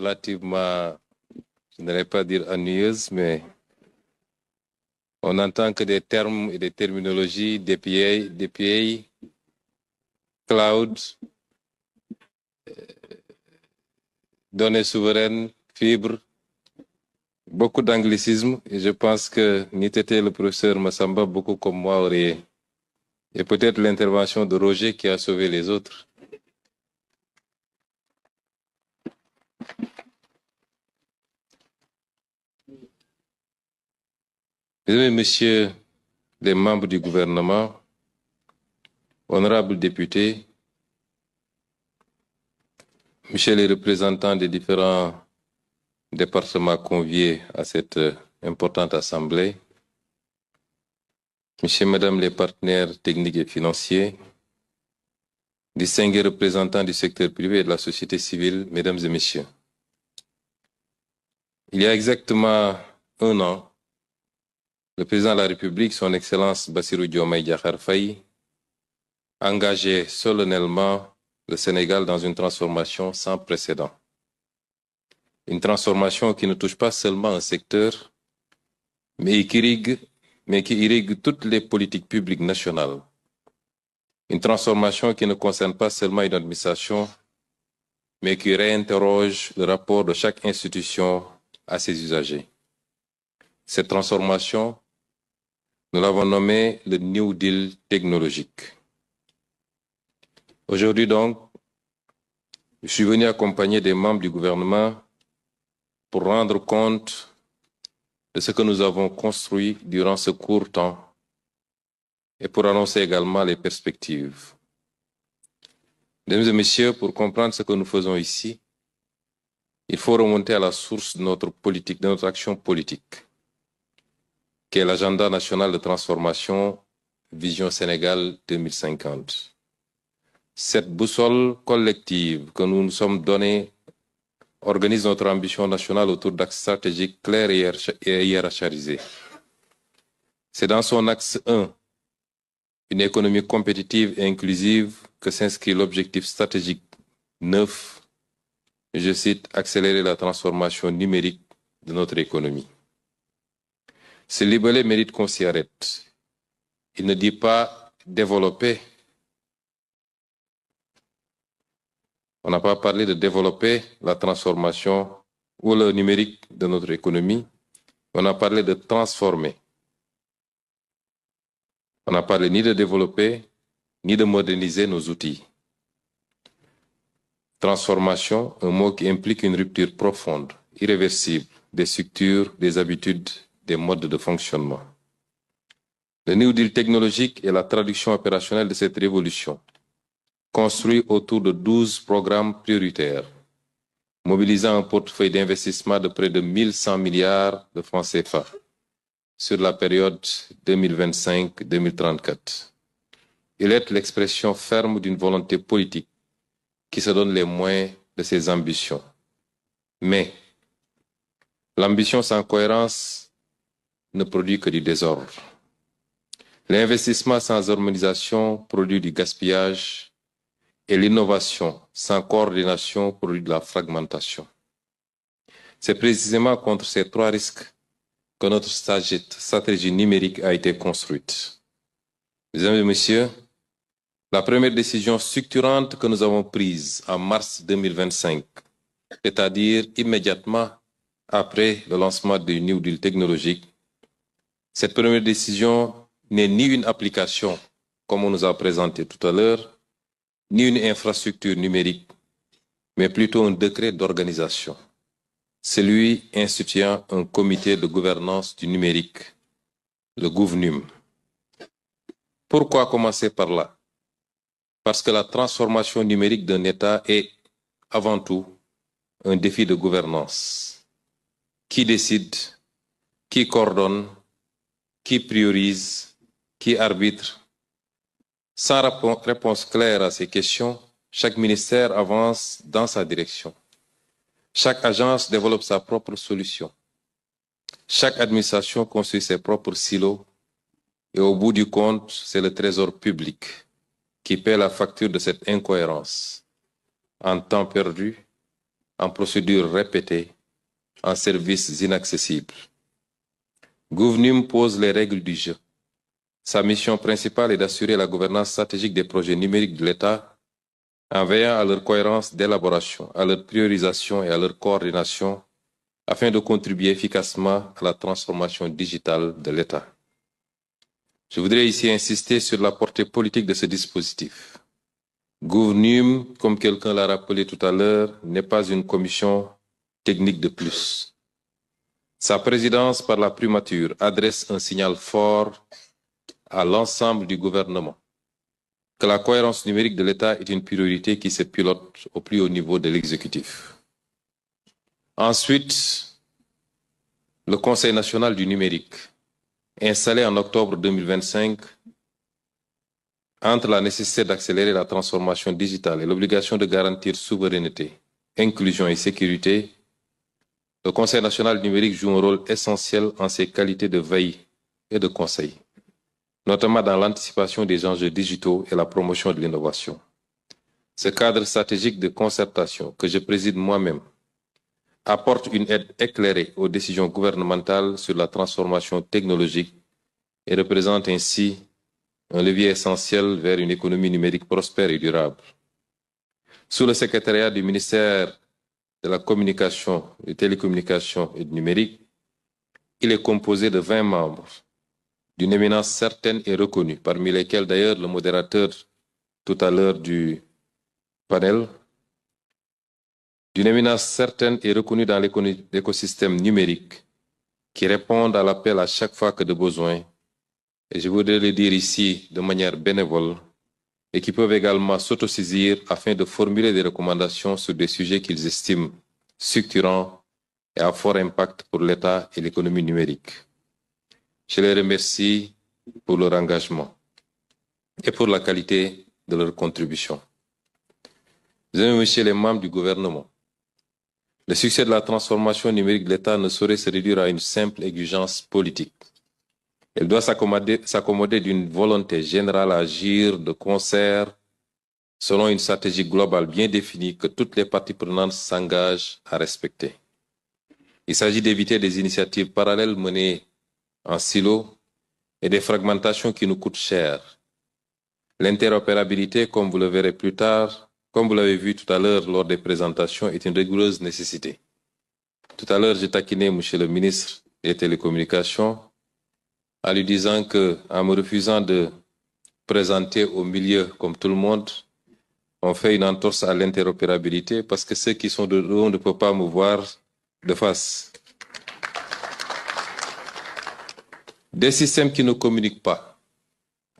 relativement, je n'allais pas dire ennuyeuse, mais on n'entend que des termes et des terminologies, DPA, cloud, données souveraines, fibres, beaucoup d'anglicisme. Et je pense que Nitete, le professeur Massamba, beaucoup comme moi, aurait... Et peut-être l'intervention de Roger qui a sauvé les autres. Mesdames et messieurs les membres du gouvernement, honorables députés, messieurs les représentants des différents départements conviés à cette importante assemblée, messieurs et mesdames les partenaires techniques et financiers, distingués représentants du secteur privé et de la société civile, mesdames et messieurs. Il y a exactement un an, le président de la République, son Excellence Bassirou Diomaye Diakhar Faye, engageait solennellement le Sénégal dans une transformation sans précédent. Une transformation qui ne touche pas seulement un secteur, mais qui irrigue toutes les politiques publiques nationales. Une transformation qui ne concerne pas seulement une administration, mais qui réinterroge le rapport de chaque institution à ses usagers. Cette transformation, nous l'avons nommée le New Deal technologique. Aujourd'hui donc, je suis venu accompagner des membres du gouvernement pour rendre compte de ce que nous avons construit durant ce court temps et pour annoncer également les perspectives. Mesdames et messieurs, pour comprendre ce que nous faisons ici, il faut remonter à la source de notre politique, de notre action politique, qui est l'agenda national de transformation Vision Sénégal 2050. Cette boussole collective que nous nous sommes donnée organise notre ambition nationale autour d'axes stratégiques clairs et hiérarchisés. C'est dans son axe 1, une économie compétitive et inclusive, que s'inscrit l'objectif stratégique 9, je cite, accélérer la transformation numérique de notre économie. Ce libellé mérite qu'on s'y arrête. Il ne dit pas développer. On n'a pas parlé de développer la transformation ou le numérique de notre économie. On a parlé de transformer. On n'a parlé ni de développer, ni de moderniser nos outils. Transformation, un mot qui implique une rupture profonde, irréversible, des structures, des habitudes, des modes de fonctionnement. Le New Deal technologique est la traduction opérationnelle de cette révolution, construit autour de 12 programmes prioritaires, mobilisant un portefeuille d'investissement de près de 1100 milliards de francs CFA sur la période 2025-2034. Il est l'expression ferme d'une volonté politique qui se donne les moyens de ses ambitions. Mais l'ambition sans cohérence ne produit que du désordre. L'investissement sans harmonisation produit du gaspillage et l'innovation sans coordination produit de la fragmentation. C'est précisément contre ces trois risques que notre stratégie numérique a été construite. Mesdames et messieurs, la première décision structurante que nous avons prise en mars 2025, c'est-à-dire immédiatement après le lancement du New Deal technologique, cette première décision n'est ni une application, comme on nous a présenté tout à l'heure, ni une infrastructure numérique, mais plutôt un décret d'organisation, celui instituant un comité de gouvernance du numérique, le GOUVNUM. Pourquoi commencer par là? Parce que la transformation numérique d'un État est, avant tout, un défi de gouvernance. Qui décide, qui coordonne, qui priorise, qui arbitre? Sans réponse claire à ces questions, chaque ministère avance dans sa direction. Chaque agence développe sa propre solution. Chaque administration construit ses propres silos. Et au bout du compte, c'est le trésor public qui paie la facture de cette incohérence, en temps perdu, en procédures répétées, en services inaccessibles. Governum pose les règles du jeu. Sa mission principale est d'assurer la gouvernance stratégique des projets numériques de l'État en veillant à leur cohérence d'élaboration, à leur priorisation et à leur coordination afin de contribuer efficacement à la transformation digitale de l'État. Je voudrais ici insister sur la portée politique de ce dispositif. Governum, comme quelqu'un l'a rappelé tout à l'heure, n'est pas une commission technique de plus. Sa présidence par la primature adresse un signal fort à l'ensemble du gouvernement que la cohérence numérique de l'État est une priorité qui se pilote au plus haut niveau de l'exécutif. Ensuite, le Conseil national du numérique, installé en octobre 2025, entre la nécessité d'accélérer la transformation digitale et l'obligation de garantir souveraineté, inclusion et sécurité, le Conseil national du numérique joue un rôle essentiel en ses qualités de veille et de conseil, notamment dans l'anticipation des enjeux digitaux et la promotion de l'innovation. Ce cadre stratégique de concertation que je préside moi-même apporte une aide éclairée aux décisions gouvernementales sur la transformation technologique et représente ainsi un levier essentiel vers une économie numérique prospère et durable. Sous le secrétariat du ministère de la Communication, des Télécommunications et du Numérique, il est composé de 20 membres, d'une éminence certaine et reconnue, parmi lesquels d'ailleurs le modérateur tout à l'heure du panel, d'une éminence certaine et reconnue dans l'écosystème numérique, qui répondent à l'appel à chaque fois que de besoin, et je voudrais le dire ici de manière bénévole, et qui peuvent également s'autosaisir afin de formuler des recommandations sur des sujets qu'ils estiment structurants et à fort impact pour l'État et l'économie numérique. Je les remercie pour leur engagement et pour la qualité de leur contribution. Mesdames et messieurs les membres du gouvernement, le succès de la transformation numérique de l'État ne saurait se réduire à une simple exigence politique. Elle doit s'accommoder d'une volonté générale à agir de concert selon une stratégie globale bien définie que toutes les parties prenantes s'engagent à respecter. Il s'agit d'éviter des initiatives parallèles menées en silo et des fragmentations qui nous coûtent cher. L'interopérabilité, comme vous le verrez plus tard, comme vous l'avez vu tout à l'heure lors des présentations, est une rigoureuse nécessité. Tout à l'heure, j'ai taquiné M. le ministre des Télécommunications en lui disant que, en me refusant de présenter au milieu comme tout le monde, on fait une entorse à l'interopérabilité parce que ceux qui sont de haut ne peuvent pas me voir de face. Des systèmes qui ne communiquent pas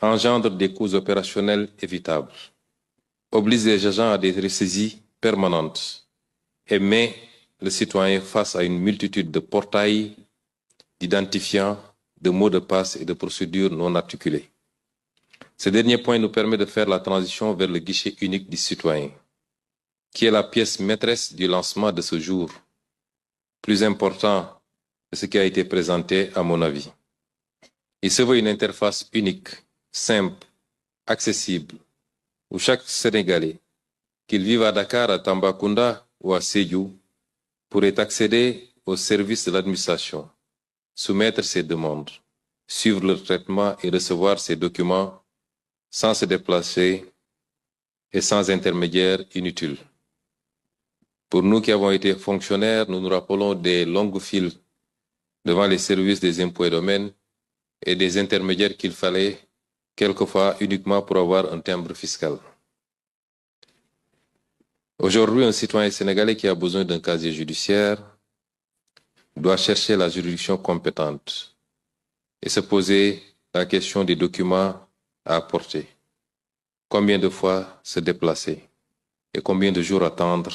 engendrent des coûts opérationnels évitables, obligent les agents à des ressaisies permanentes et met le citoyen face à une multitude de portails, d'identifiants, de mots de passe et de procédures non articulées. Ce dernier point nous permet de faire la transition vers le guichet unique du citoyen, qui est la pièce maîtresse du lancement de ce jour, plus important que ce qui a été présenté à mon avis. Il se veut une interface unique, simple, accessible, où chaque Sénégalais, qu'il vive à Dakar, à Tambacounda ou à Sédhiou, pourrait accéder aux services de l'administration, soumettre ses demandes, suivre le traitement et recevoir ses documents sans se déplacer et sans intermédiaire inutile. Pour nous qui avons été fonctionnaires, nous nous rappelons des longues files devant les services des impôts et domaines et des intermédiaires qu'il fallait quelquefois uniquement pour avoir un timbre fiscal. Aujourd'hui, un citoyen sénégalais qui a besoin d'un casier judiciaire doit chercher la juridiction compétente et se poser la question des documents à apporter. Combien de fois se déplacer et combien de jours attendre?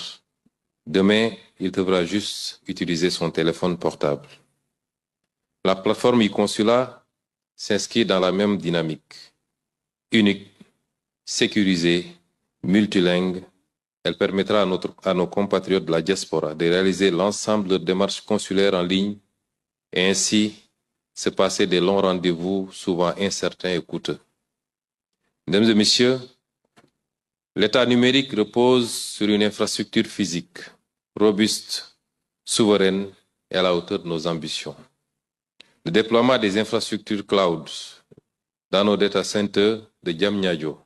Demain, il devra juste utiliser son téléphone portable. La plateforme e-consulat s'inscrit dans la même dynamique. Unique, sécurisée, multilingue, elle permettra à nos compatriotes de la diaspora de réaliser l'ensemble de leurs démarches consulaires en ligne et ainsi se passer des longs rendez-vous souvent incertains et coûteux. Mesdames et messieurs, l'État numérique repose sur une infrastructure physique, robuste, souveraine et à la hauteur de nos ambitions. Le déploiement des infrastructures cloud dans nos data centers de Diamniadio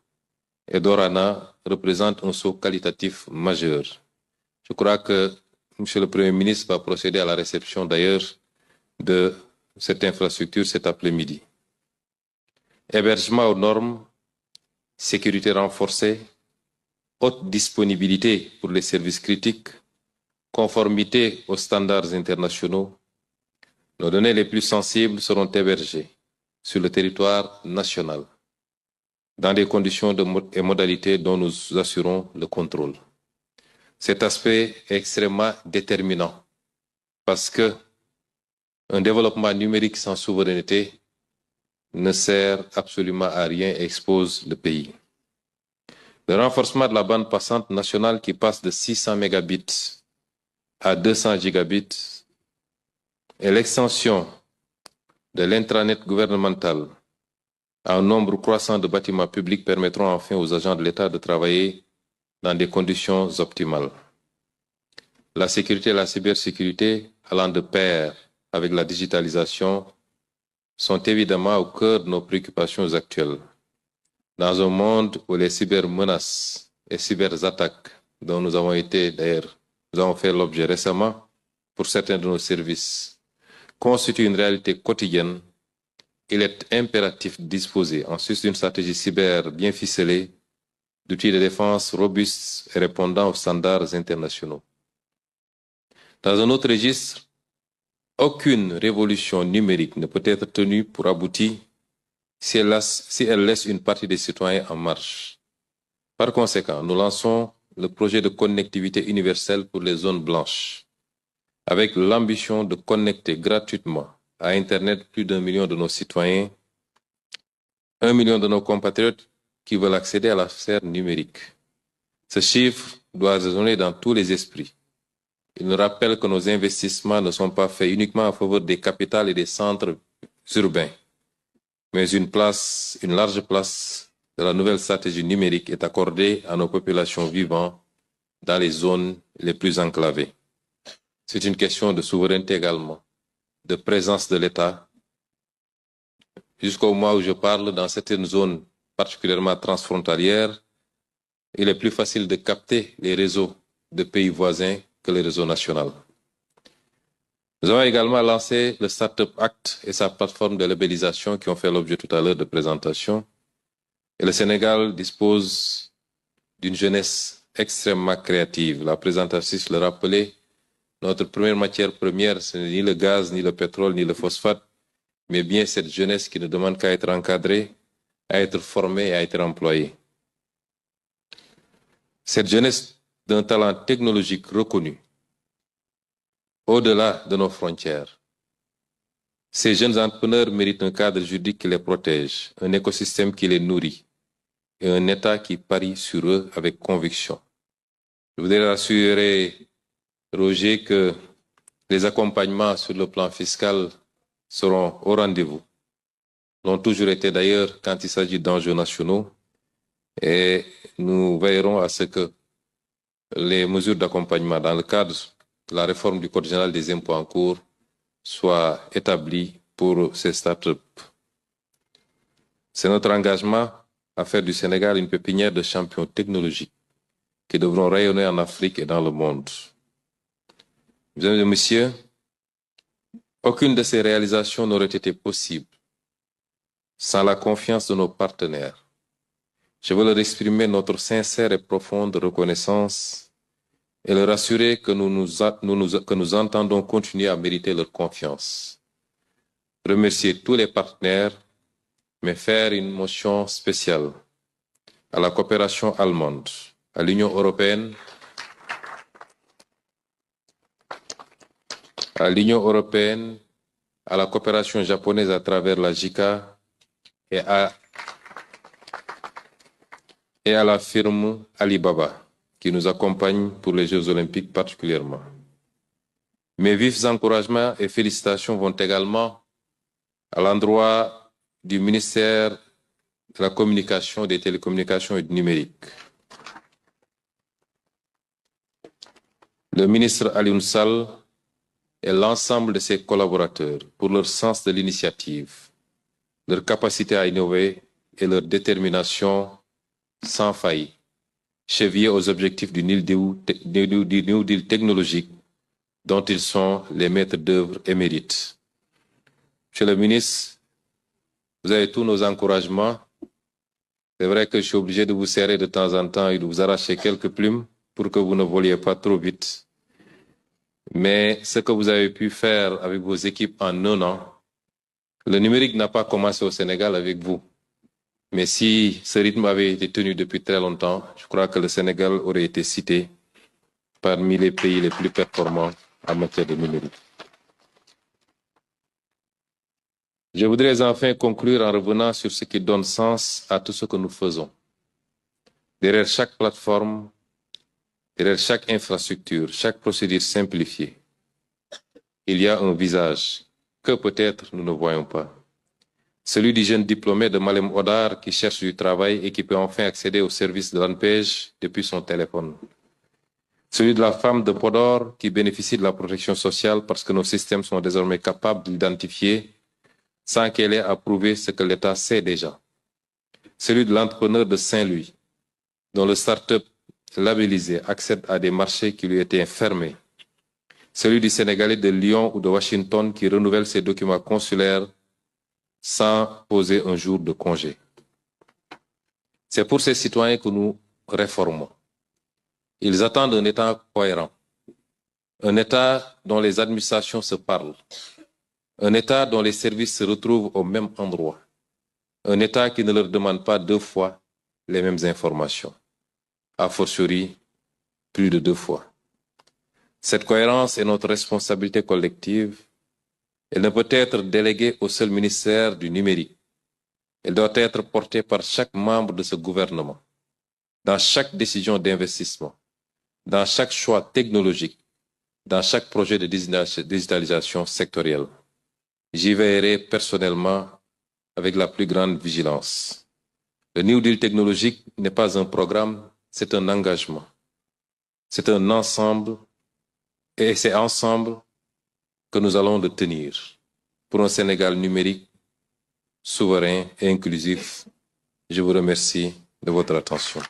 et d'Orana représente un saut qualitatif majeur. Je crois que M. le Premier ministre va procéder à la réception d'ailleurs de cette infrastructure cet après-midi. Hébergement aux normes, sécurité renforcée, haute disponibilité pour les services critiques, conformité aux standards internationaux, nos données les plus sensibles seront hébergées sur le territoire national, dans des conditions et modalités dont nous assurons le contrôle. Cet aspect est extrêmement déterminant parce que un développement numérique sans souveraineté ne sert absolument à rien et expose le pays. Le renforcement de la bande passante nationale qui passe de 600 mégabits à 200 gigabits et l'extension de l'intranet gouvernemental à un nombre croissant de bâtiments publics permettront enfin aux agents de l'État de travailler dans des conditions optimales. La sécurité et la cybersécurité, allant de pair avec la digitalisation, sont évidemment au cœur de nos préoccupations actuelles. Dans un monde où les cybermenaces et cyberattaques dont nous avons fait l'objet récemment pour certains de nos services, constituent une réalité quotidienne, il est impératif de disposer, en sus d'une stratégie cyber bien ficelée, d'outils de défense robustes et répondant aux standards internationaux. Dans un autre registre, aucune révolution numérique ne peut être tenue pour aboutir si elle laisse une partie des citoyens en marge. Par conséquent, nous lançons le projet de connectivité universelle pour les zones blanches, avec l'ambition de connecter gratuitement à Internet plus d'1 million de nos citoyens, 1 million de nos compatriotes qui veulent accéder à la sphère numérique. Ce chiffre doit résonner dans tous les esprits. Il nous rappelle que nos investissements ne sont pas faits uniquement en faveur des capitales et des centres urbains, mais une large place de la nouvelle stratégie numérique est accordée à nos populations vivant dans les zones les plus enclavées. C'est une question de souveraineté également, de présence de l'État. Jusqu'au mois où je parle, dans certaines zones particulièrement transfrontalières, il est plus facile de capter les réseaux de pays voisins que les réseaux nationaux. Nous avons également lancé le Startup Act et sa plateforme de labellisation qui ont fait l'objet tout à l'heure de présentation. Et le Sénégal dispose d'une jeunesse extrêmement créative. La présentatrice le rappelait, notre première matière première, ce n'est ni le gaz, ni le pétrole, ni le phosphate, mais bien cette jeunesse qui ne demande qu'à être encadrée, à être formée et à être employée. Cette jeunesse d'un talent technologique reconnu, au-delà de nos frontières. Ces jeunes entrepreneurs méritent un cadre juridique qui les protège, un écosystème qui les nourrit et un État qui parie sur eux avec conviction. Je voudrais rassurer Roger que les accompagnements sur le plan fiscal seront au rendez-vous. L'ont toujours été d'ailleurs quand il s'agit d'enjeux nationaux et nous veillerons à ce que les mesures d'accompagnement dans le cadre de la réforme du Code général des impôts en cours soient établies pour ces startups. C'est notre engagement à faire du Sénégal une pépinière de champions technologiques qui devront rayonner en Afrique et dans le monde. Mesdames et messieurs, aucune de ces réalisations n'aurait été possible sans la confiance de nos partenaires. Je veux leur exprimer notre sincère et profonde reconnaissance et leur assurer que nous entendons continuer à mériter leur confiance. Remercier tous les partenaires, mais faire une mention spéciale à la coopération allemande, à l'Union européenne, à la coopération japonaise à travers la JICA et à la firme Alibaba qui nous accompagne pour les Jeux olympiques particulièrement. Mes vifs encouragements et félicitations vont également à l'endroit du ministère de la Communication, des Télécommunications et du Numérique. le ministre Alioune Sall et l'ensemble de ses collaborateurs pour leur sens de l'initiative, leur capacité à innover et leur détermination sans faille, chevillés aux objectifs du New Deal technologique dont ils sont les maîtres d'œuvre émérites. Monsieur le ministre, vous avez tous nos encouragements. C'est vrai que je suis obligé de vous serrer de temps en temps et de vous arracher quelques plumes pour que vous ne voliez pas trop vite. Mais ce que vous avez pu faire avec vos équipes en 1 an, le numérique n'a pas commencé au Sénégal avec vous. Mais si ce rythme avait été tenu depuis très longtemps, je crois que le Sénégal aurait été cité parmi les pays les plus performants en matière de numérique. Je voudrais enfin conclure en revenant sur ce qui donne sens à tout ce que nous faisons. Derrière chaque plateforme, derrière chaque infrastructure, chaque procédure simplifiée, il y a un visage que peut-être nous ne voyons pas. Celui du jeune diplômé de Malem Hodar qui cherche du travail et qui peut enfin accéder au service de l'ANPEJ depuis son téléphone. Celui de la femme de Podor qui bénéficie de la protection sociale parce que nos systèmes sont désormais capables d'identifier sans qu'elle ait à prouver ce que l'État sait déjà. Celui de l'entrepreneur de Saint-Louis, dont le start-up labellisé accède à des marchés qui lui étaient fermés. Celui du Sénégalais de Lyon ou de Washington qui renouvelle ses documents consulaires sans poser un jour de congé. C'est pour ces citoyens que nous réformons. Ils attendent un État cohérent, un État dont les administrations se parlent, un État dont les services se retrouvent au même endroit, un État qui ne leur demande pas 2 fois les mêmes informations, a fortiori plus de 2 fois. Cette cohérence est notre responsabilité collective. Elle ne peut être déléguée au seul ministère du numérique. Elle doit être portée par chaque membre de ce gouvernement, dans chaque décision d'investissement, dans chaque choix technologique, dans chaque projet de digitalisation sectorielle. J'y veillerai personnellement avec la plus grande vigilance. Le New Deal technologique n'est pas un programme, c'est un engagement. C'est un ensemble, et c'est ensemble que nous allons le tenir pour un Sénégal numérique, souverain et inclusif. Je vous remercie de votre attention.